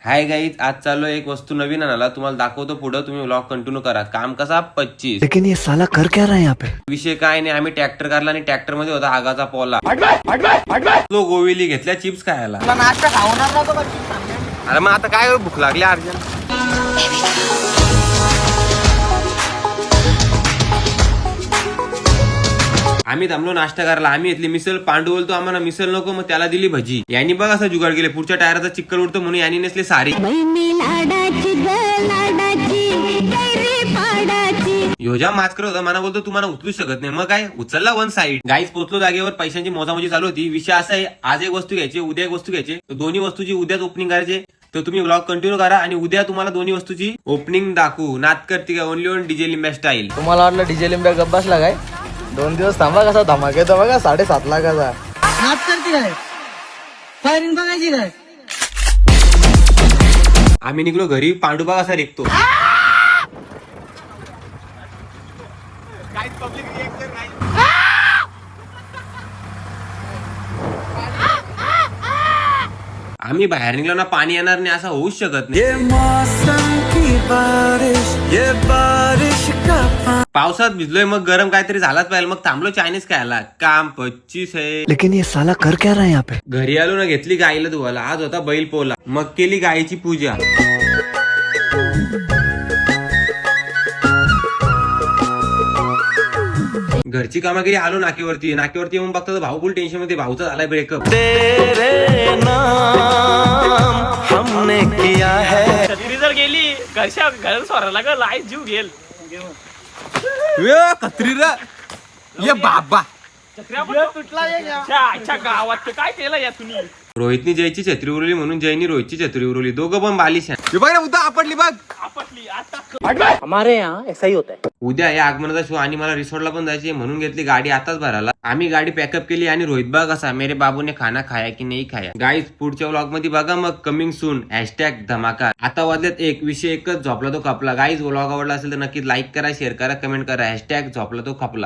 Hi guys, आज चाललो एक वस्तू नवीन आणायला, तुम्हाला दाखवतो पुढं. तुम्ही व्लॉग कंटिन्यू करा. काम कसा 25. लेकिन ये साला कर क्या रहा है यहाँ पे? विषय काय नाही, आम्ही ट्रॅक्टर काढला आणि ट्रॅक्टर मध्ये होता आगाचा पोला. तो गोविली घेतल्या चिप्स खायला. अरे मग आता काय भूक लागली अर्जंट. आम्ही थांबलो नाश्ता करायला. आम्ही घेतली मिसल. पांडू बोलतो आम्हाला मिसल नको, मग त्याला दिली भजी. यांनी बघ असं जुगाड गेले, पुढच्या टायराचा चिक्कल उडतो म्हणून यांनी नेसले सारी. योजा मास्कर होता, मला बोलतो तुम्हाला उचलू शकत नाही. मग काय उचलला वन साईड. गाईज पोहोचलो जागेवर. पैशांची मोजामोजी चालू होती. विषय असा आहे, आज एक वस्तू घ्यायची, उद्या एक वस्तू घ्यायची. दोन्ही वस्तूची उद्याच ओपनिंग करायची. तर तुम्ही व्लॉग कंटिन्यू करा आणि उद्या तुम्हाला दोन्ही वस्तूची ओपनिंग दाखवू. नात करते का ओनली ऑन डीजे लिंब्या स्टाईल. तुम्हाला वाटलं डीजे लिंब्या गप्प बसला काय? 2 दिवस थांबा, कसा धमाका येतो बघा. 7.5 लाखाचा नाच करते काय? फायरिंग बघायची काय? आम्ही निघलो घरी. पांडुबा असा रेखतो. आम्ही बाहेर निघलो ना, पाणी येणार नाही असं होऊच शकत नाही. पावसात भिजलोय, मग गरम काहीतरी झालाच पाहिजे. मग थांबलो चायनीज खायला. काम 25 आहे. लेकिन ये साला कर क्या रहा है यहाँ पे? घरी आलो ना, घेतली गाईला धुवायला. आज होता बैल पोला, मग केली गायीची पूजा. घरची कामं केली. आलो नाकेवरती. येऊन बघतो तर भाऊ फुल टेन्शन मध्ये. भाऊचा झालाय ब्रेकअप. छत्री जर गेली घर सोरायला ग लाईट जीव घेल. कत्री रे ये बाबा. तुटला गावात काय केलं या तुम्ही? रोहितनी जयची छत्री उरवली म्हणून जयनी रोहितची छत्री उरवली. दोघं पण बालिश आहे. बघ ना उद्या आपटली बघ. आपटली आता. हमारे यहाँ ऐसा ही होता है. उद्या या आगमनाचा शो आणि मला रिसॉर्टला पण जायचे म्हणून घेतली गाडी आताच भरायला. आम्ही गाडी पॅकअप केली आणि रोहित बघ कसा मेरे बाबूने खाना खाया की नाही खाया. गाईज पुढच्या व्लॉग मध्ये बघा. मग कमिंग सून #धमाका. आता वाजल्यात 1. विषय एकच, झोपला तो खपला. गाईज व्लॉग आवडला असेल तर नक्की लाईक करा, शेअर करा, कमेंट करा. #झोपला तो खपला.